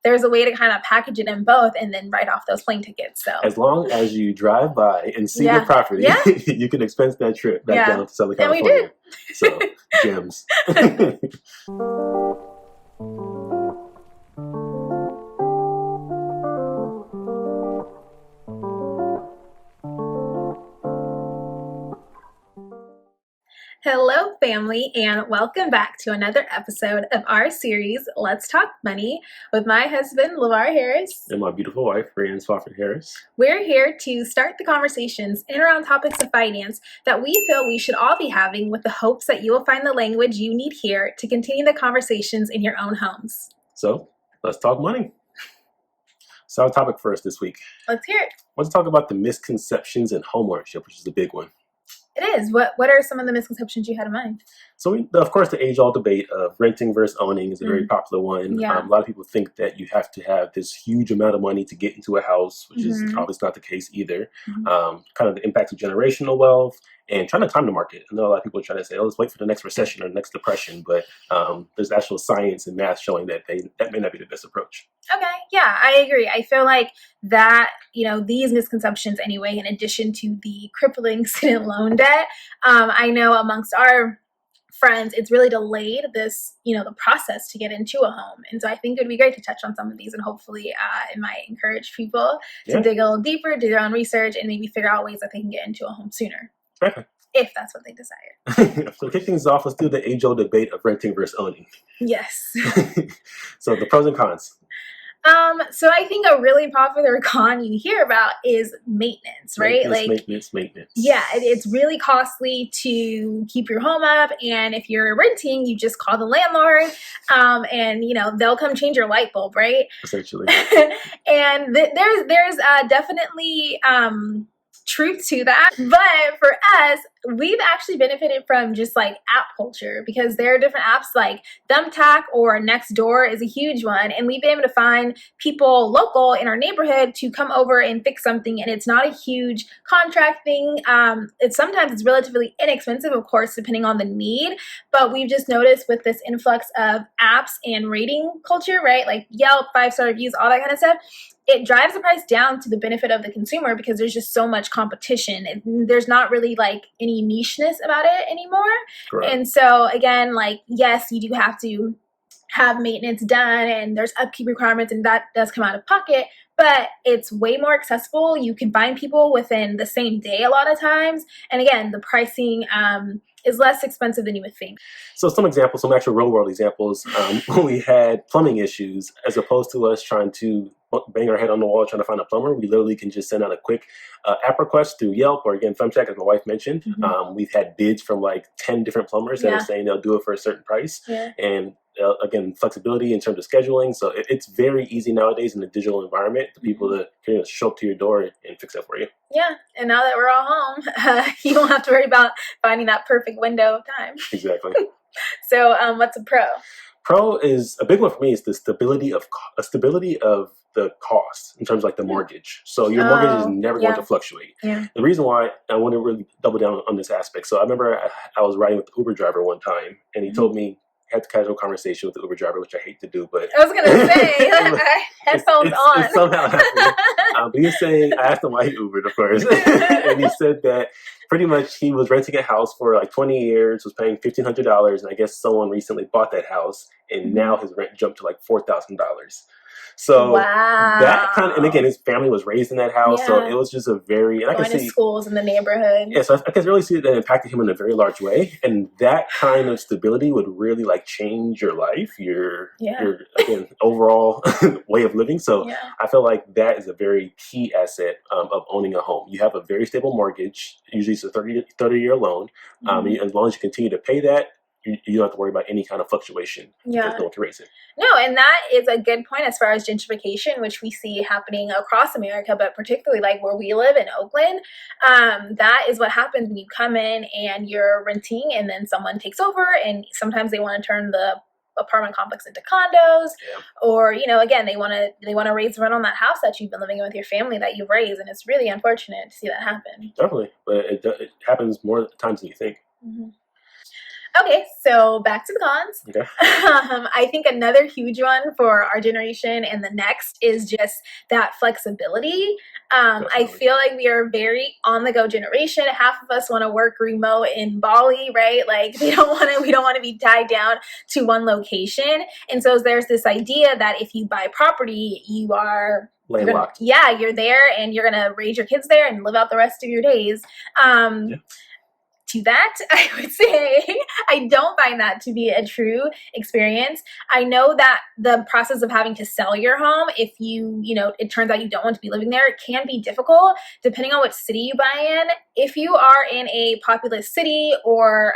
there's a way to kind of package it in both and then write off those plane tickets. So as long as you drive by and see the property, you can expense that trip back down to Southern California. And we did. So gems. Hello, family, and welcome back to another episode of our series, Let's Talk Money, with my husband, LeVar Harris. And my beautiful wife, Ryan Swafford Harris. We're here to start the conversations in around topics of finance that we feel we should all be having, with the hopes that you will find the language you need here to continue the conversations in your own homes. So, let's talk money. So our topic for us this week. Let's hear it. Let's talk about the misconceptions in homeownership, which is a big one. It is. What are some of the misconceptions you had in mind? So, of course, the age-old debate of renting versus owning is a very popular one. Yeah. A lot of people think that you have to have this huge amount of money to get into a house, which is obviously not the case either. Kind of the impacts of generational wealth and trying to time the market. I know a lot of people are trying to say, oh, let's wait for the next recession or the next depression. But there's actual science and math showing that that may not be the best approach. Okay. Yeah, I agree. I feel like that, these misconceptions anyway, in addition to the crippling student loan debt, I know amongst our friends, it's really delayed this, the process to get into a home. And so I think it would be great to touch on some of these, and hopefully it might encourage people to dig a little deeper, do their own research, and maybe figure out ways that they can get into a home sooner. Okay. If that's what they desire. So to kick things off, let's do the age-old debate of renting versus owning. Yes. So the pros and cons. So I think a really popular con you hear about is maintenance, right? Maintenance. Yeah, it's really costly to keep your home up, and if you're renting, you just call the landlord, and they'll come change your light bulb, right? Essentially. And there's definitely truth to that, but for us, we've actually benefited from just like app culture, because there are different apps like Thumbtack or Nextdoor is a huge one, and we've been able to find people local in our neighborhood to come over and fix something, and it's not a huge contract thing. It's relatively inexpensive, of course, depending on the need, but we've just noticed with this influx of apps and rating culture, right, like Yelp, 5-star reviews, all that kind of stuff, it drives the price down to the benefit of the consumer, because there's just so much competition, and there's not really like any nicheness about it anymore. Correct. And so again, like, yes, you do have to have maintenance done, and there's upkeep requirements, and that does come out of pocket, but it's way more accessible. You can find people within the same day a lot of times, and again, the pricing is less expensive than you would think. So some actual real world examples, when we had plumbing issues, as opposed to us trying to bang our head on the wall trying to find a plumber, we literally can just send out a quick app request through Yelp, or again, Thumbtack, as my wife mentioned. We've had bids from like 10 different plumbers that are saying they'll do it for a certain price. And again, flexibility in terms of scheduling. So it's very easy nowadays in the digital environment for people to show up to your door and fix that for you. Yeah, and now that we're all home, you don't have to worry about finding that perfect window of time. Exactly. So what's a pro? Pro is a big one for me, is the stability of the cost in terms of like the mortgage. So your mortgage is never going to fluctuate. The reason why I want to really double down on this aspect. So I remember I was riding with the Uber driver one time, and he told me, had a casual conversation with the Uber driver, which I hate to do, but I was going to say, headphones on. It's somehow happening. But he was saying, I asked him why he Ubered, of course, and he said that pretty much he was renting a house for like 20 years, was paying $1,500, and I guess someone recently bought that house, and now his rent jumped to like $4,000. So that kind of, and again, his family was raised in that house, so it was just a very, and I can see schools in the neighborhood. Yeah, so I can really see that impacted him in a very large way, and that kind of stability would really like change your life, your again overall way of living. So I feel like that is a very key asset of owning a home. You have a very stable mortgage, usually it's a 30-year loan. As long as you continue to pay that, you don't have to worry about any kind of fluctuation. There's no one to raise it. No, and that is a good point as far as gentrification, which we see happening across America, but particularly like where we live in Oakland. That is what happens when you come in and you're renting, and then someone takes over, and sometimes they want to turn the apartment complex into condos, or again, they want to raise the rent on that house that you've been living in with your family that you've raised, and it's really unfortunate to see that happen. Definitely, but it happens more times than you think. Okay, so back to the cons. Okay. I think another huge one for our generation and the next is just that flexibility. I feel like we are very on the go generation. Half of us want to work remote in Bali, right? Like we don't want to be tied down to one location. And so there's this idea that if you buy property, you are landlocked. You're there and you're gonna raise your kids there and live out the rest of your days. To that, I would say I don't find that to be a true experience. I know that the process of having to sell your home, if it turns out you don't want to be living there, it can be difficult depending on which city you buy in. If you are in a populous city or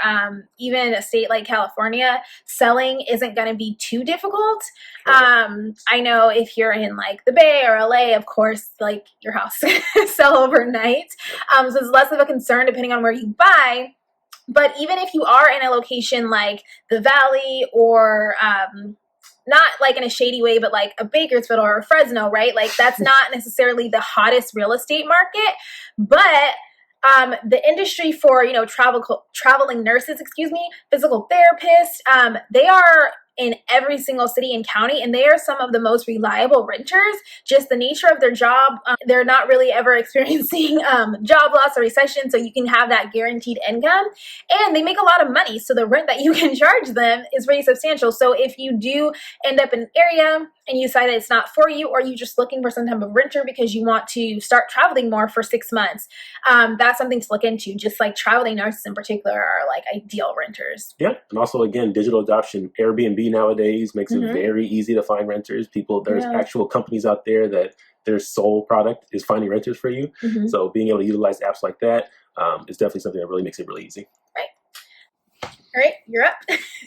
even a state like California, selling isn't going to be too difficult. I know if you're in like the Bay or LA, of course, like your house sell overnight. So it's less of a concern depending on where you buy. But even if you are in a location like the Valley or not like in a shady way, but like a Bakersfield or a Fresno, right? Like that's not necessarily the hottest real estate market, but the industry for, traveling nurses, physical therapists, they are in every single city and county, and they are some of the most reliable renters. Just the nature of their job, they're not really ever experiencing job loss or recession, so you can have that guaranteed income, and they make a lot of money, so the rent that you can charge them is pretty substantial. So if you do end up in an area and you decide that it's not for you, or you're just looking for some type of renter because you want to start traveling more for 6 months, that's something to look into. Just like traveling nurses in particular are like ideal renters. Yeah, and also again, digital adoption. Airbnb nowadays makes it very easy to find renters. There's actual companies out there that their sole product is finding renters for you. So being able to utilize apps like that is definitely something that really makes it really easy. Right. All right, you're up.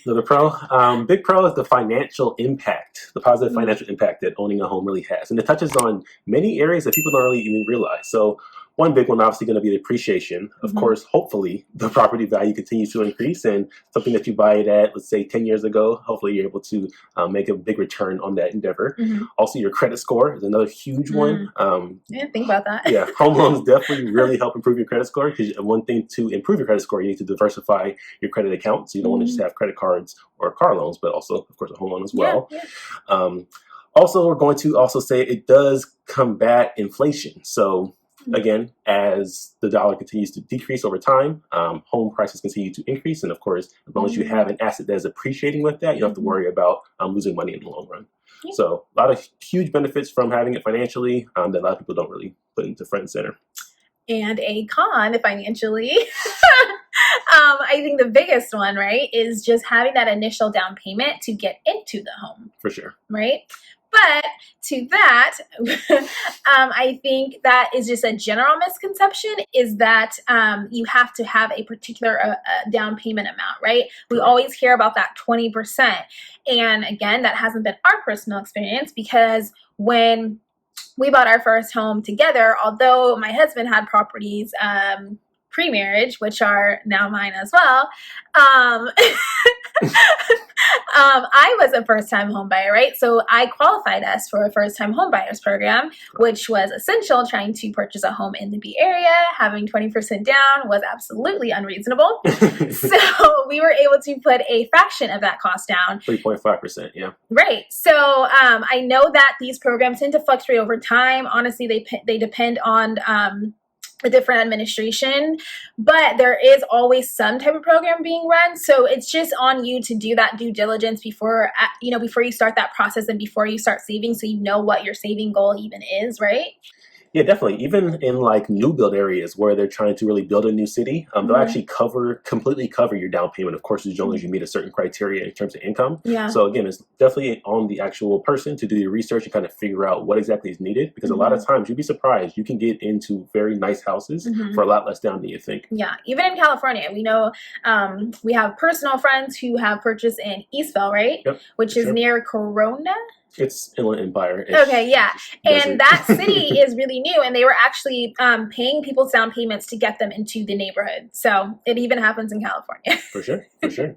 Another pro. Big pro is the financial impact, the positive financial impact that owning a home really has. And it touches on many areas that people don't really even realize. So one big one obviously going to be the appreciation. Of course, hopefully the property value continues to increase, and something that you buy it at, let's say 10 years ago, hopefully you're able to make a big return on that endeavor. Also, your credit score is another huge one. I didn't think about that. Yeah, home loans definitely really help improve your credit score, because one thing to improve your credit score, you need to diversify your credit account. So you don't want to just have credit cards or car loans, but also, of course, a home loan as well. Also, we're going to also say it does combat inflation. So again, as the dollar continues to decrease over time, home prices continue to increase. And of course, as long as you have an asset that is appreciating with that, you don't have to worry about losing money in the long run. So a lot of huge benefits from having it financially that a lot of people don't really put into front and center. And a con financially, I think the biggest one, right, is just having that initial down payment to get into the home. For sure. Right? But to that, I think that is just a general misconception, is that you have to have a particular down payment amount, right? We always hear about that 20%. And again, that hasn't been our personal experience, because when we bought our first home together, although my husband had properties pre-marriage, which are now mine as well, I was a first-time home buyer, right? So I qualified us for a first-time home buyers program, which was essential. Trying to purchase a home in the Bay Area, having 20% down was absolutely unreasonable. So we were able to put a fraction of that cost down. 3.5%, yeah. Right. So I know that these programs tend to fluctuate over time. Honestly, they depend on a different administration, but there is always some type of program being run. So it's just on you to do that due diligence before you start that process and before you start saving, so you know what your saving goal even is, right? Yeah, definitely. Even in like new build areas where they're trying to really build a new city, they'll actually completely cover your down payment, of course, as long as you meet a certain criteria in terms of income. Yeah. So again, it's definitely on the actual person to do your research and kind of figure out what exactly is needed, because a lot of times you'd be surprised, you can get into very nice houses for a lot less down than you think. Yeah, even in California, we know we have personal friends who have purchased in Eastville, right? Yep, which is near Corona. It's Inland Empire. Okay, yeah. And that city is really new, and they were actually paying people's down payments to get them into the neighborhood. So it even happens in California. For sure, for sure.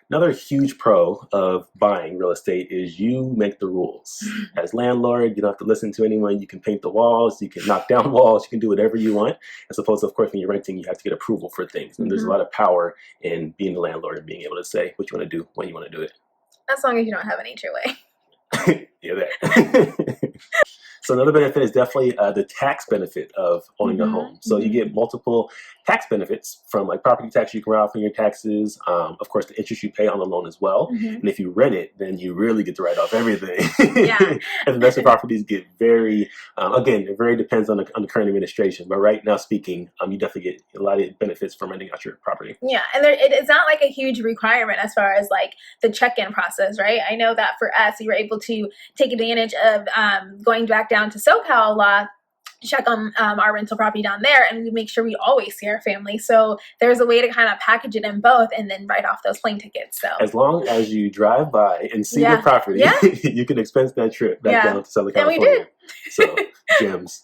Another huge pro of buying real estate is you make the rules. As landlord, you don't have to listen to anyone. You can paint the walls, you can knock down walls, you can do whatever you want. As opposed to, of course, when you're renting, you have to get approval for things. And there's a lot of power in being the landlord and being able to say what you want to do, when you want to do it. As long as you don't have an HOA. Yeah, that. So another benefit is definitely the tax benefit of owning a home. So you get multiple tax benefits from like property tax you can write off on your taxes. Of course, the interest you pay on the loan as well. And if you rent it, then you really get to write off everything. And investment properties get very, again, it very depends on the current administration. But right now speaking, you definitely get a lot of benefits from renting out your property. Yeah, and it's not like a huge requirement as far as like the check-in process, right? I know that for us, we were able to take advantage of going back down to SoCal a lot, check on our rental property down there, and we make sure we always see our family. So there's a way to kind of package it in both and then write off those plane tickets. So as long as you drive by and see the property, you can expense that trip back down to Southern California. And we did. So gems.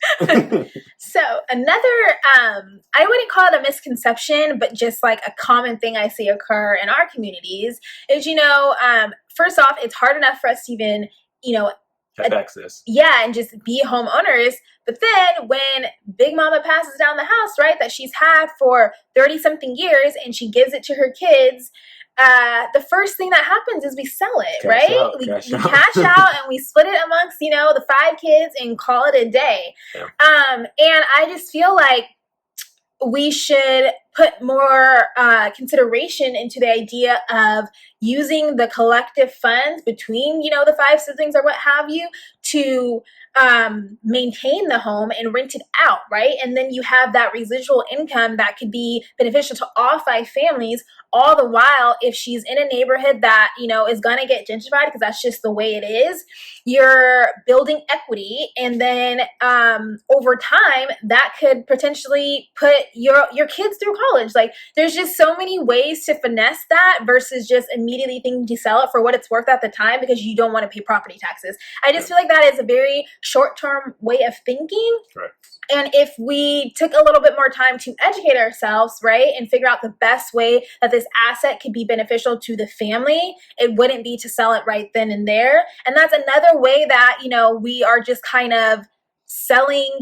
So another, I wouldn't call it a misconception, but just like a common thing I see occur in our communities is, first off, it's hard enough for us to even, have access. Yeah, and just be homeowners. But then when Big Mama passes down the house, right, that she's had for 30-something years and she gives it to her kids, the first thing that happens is we sell it, right? We cash out and we split it amongst, the 5 kids and call it a day. Yeah. And I just feel like we should put more consideration into the idea of using the collective funds between, the 5 siblings or what have you to maintain the home and rent it out, right? And then you have that residual income that could be beneficial to all 5 families, all the while, if she's in a neighborhood that, is going to get gentrified because that's just the way it is, you're building equity. And then over time, that could potentially put your kids through college. Like, there's just so many ways to finesse that versus just immediately thinking to sell it for what it's worth at the time because you don't want to pay property taxes. I just feel like that is a very short-term way of thinking. Right. And if we took a little bit more time to educate ourselves, right, and figure out the best way that this asset could be beneficial to the family, it wouldn't be to sell it right then and there. And that's another way that, we are just kind of selling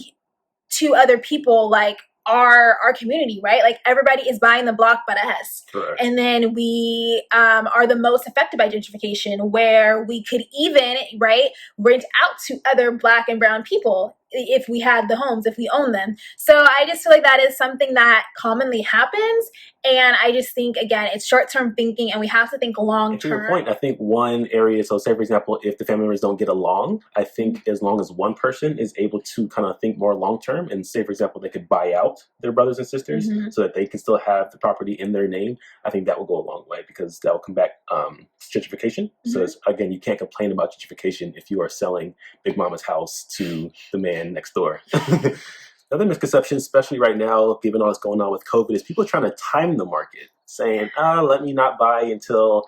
to other people, like our community, right? Like everybody is buying the block but us. Correct. And then we are the most affected by gentrification, where we could even, right, rent out to other Black and brown people if we had the homes, if we own them. So I just feel like that is something that commonly happens. And I just think, again, it's short-term thinking and we have to think long-term. To your point, I think one area, so say, for example, if the family members don't get along, I think as long as one person is able to kind of think more long-term and say, for example, they could buy out their brothers and sisters so that they can still have the property in their name, I think that will go a long way because that will combat gentrification. So again, you can't complain about gentrification if you are selling Big Mama's house to the man next door. Another misconception, especially right now, given all that's going on with COVID, is people trying to time the market, saying, let me not buy until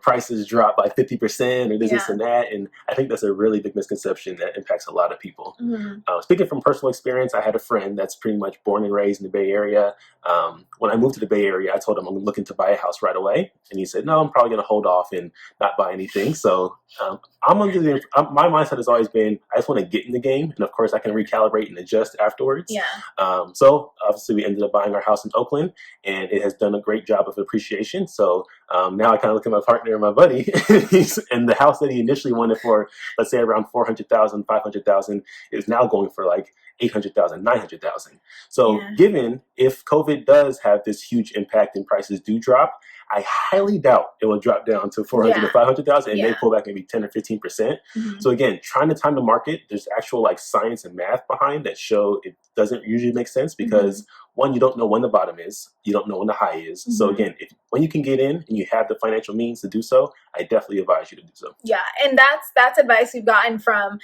prices drop by 50% or this and that. And I think that's a really big misconception that impacts a lot of people. Speaking from personal experience, I had a friend that's pretty much born and raised in the Bay Area. When I moved to the Bay Area, I told him I'm looking to buy a house right away. And he said, no, I'm probably going to hold off and not buy anything. So my mindset has always been, I just want to get in the game. And of course, I can recalibrate and adjust afterwards. So obviously, we ended up buying our house in Oakland, and it has done a great job of appreciation. So now I kind of look at my partner and my buddy, and the house that he initially wanted for, let's say, around $400,000, $500,000 is now going for like $800,000, $900,000. So given if COVID does have this huge impact and prices do drop, I highly doubt it will drop down to 400 to 500,000 and may pull back maybe 10 or 15%. So again, trying to time the market, there's actual like science and math behind that show it doesn't usually make sense because one, you don't know when the bottom is, you don't know when the high is. So again, when you can get in and you have the financial means to do so, I definitely advise you to do so. Yeah, and that's advice we've gotten from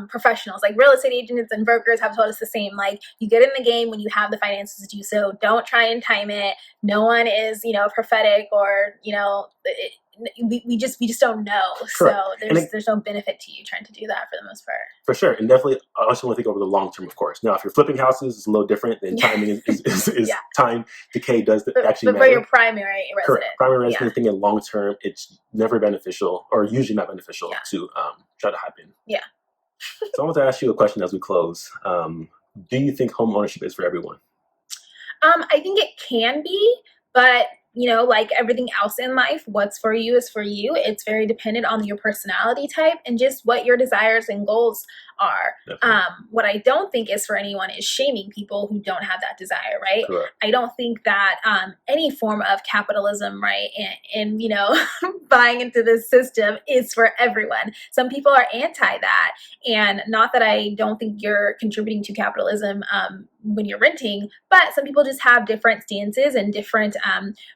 professionals, like real estate agents and brokers have told us the same. Like, you get in the game when you have the finances to do so. Don't try and time it. No one is, prophetic or, we just don't know. Correct. So there's no benefit to you trying to do that for the most part. For sure. And definitely, I also want to think over the long term, of course. Now, if you're flipping houses, it's a little different. Then timing is time decay does actually matter. But for your primary resident. Correct. Primary resident, thinking long term, it's never beneficial, or usually not beneficial, to try to hop in. Yeah. So I want to ask you a question as we close. Do you think home ownership is for everyone? I think it can be, but like everything else in life, what's for you is for you. It's very dependent on your personality type and just what your desires and goals are. What I don't think is for anyone is shaming people who don't have that desire, right? Correct. I don't think that any form of capitalism, right, and buying into this system is for everyone. Some people are anti that, and not that I don't think you're contributing to capitalism when you're renting, but some people just have different stances and different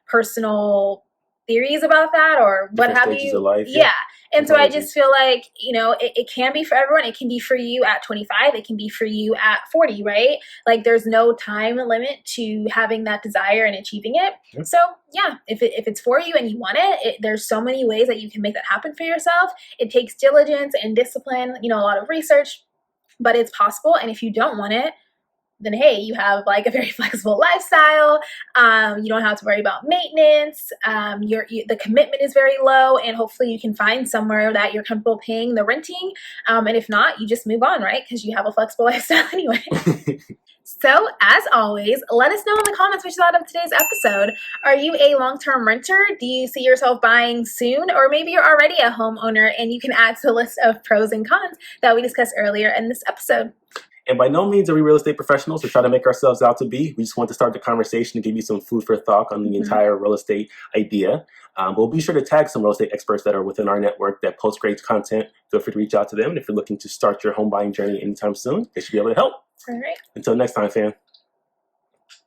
personal theories about that, or what have you. Of life, yeah. And so I just feel like, it can be for everyone. It can be for you at 25. It can be for you at 40, right? Like there's no time limit to having that desire and achieving it. Yep. So yeah, if it's for you and you want it, there's so many ways that you can make that happen for yourself. It takes diligence and discipline, a lot of research, but it's possible. And if you don't want it, then hey, you have like a very flexible lifestyle. You don't have to worry about maintenance. The commitment is very low, and hopefully you can find somewhere that you're comfortable paying the renting. And if not, you just move on, right? Because you have a flexible lifestyle anyway. So as always, let us know in the comments what you thought of today's episode. Are you a long-term renter? Do you see yourself buying soon? Or maybe you're already a homeowner and you can add to the list of pros and cons that we discussed earlier in this episode. And by no means are we real estate professionals or try to make ourselves out to be. We just want to start the conversation and give you some food for thought on the entire real estate idea. We'll be sure to tag some real estate experts that are within our network that post great content. Feel free to reach out to them. And if you're looking to start your home buying journey anytime soon, they should be able to help. All right. Until next time, fam.